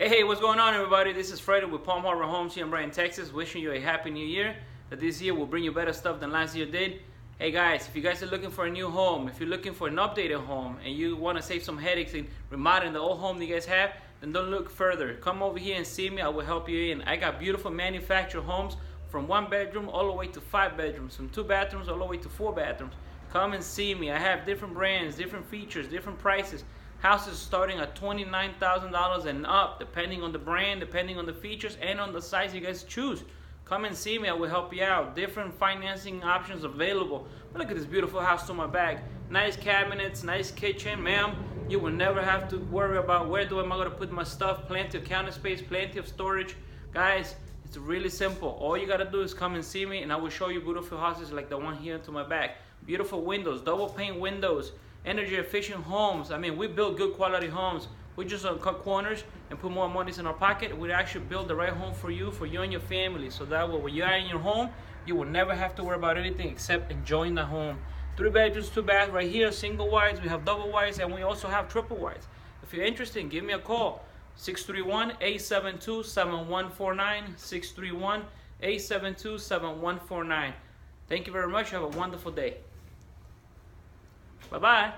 Hey, what's going on, everybody? This is Fredy with Palm Harbor Homes here in Bryan, Texas. Wishing you a happy new year. That this year will bring you better stuff than last year did. Hey guys, if you guys are looking for a new home, if you're looking for an updated home, and you want to save some headaches in remodeling the old home that you guys have, then don't look further. Come over here and see me. I will help you in. I got beautiful manufactured homes from 1 bedroom all the way to 5 bedrooms, from 2 bathrooms all the way to 4 bathrooms. Come and see me. I have different brands, different features, different prices. Houses starting at $29,000 and up, depending on the brand, depending on the features, and on the size you guys choose. Come and see me. I will help you out. Different financing options available. But look at this beautiful house to my back. Nice cabinets, nice kitchen. Ma'am, you will never have to worry about where am I going to put my stuff. Plenty of counter space, plenty of storage. Guys, it's really simple. All you got to do is come and see me, and I will show you beautiful houses like the one here to my back. Beautiful windows, double pane windows. Energy efficient homes. I mean, we build good quality homes. We just don't cut corners and put more money in our pocket. We actually build the right home for you and your family. So that way, when you are in your home, you will never have to worry about anything except enjoying the home. 3 bedrooms, 2 baths right here, single wides. We have double wides, and we also have triple wides. If you're interested, give me a call. 631-872-7149. 631-872-7149. Thank you very much. Have a wonderful day. Bye-bye.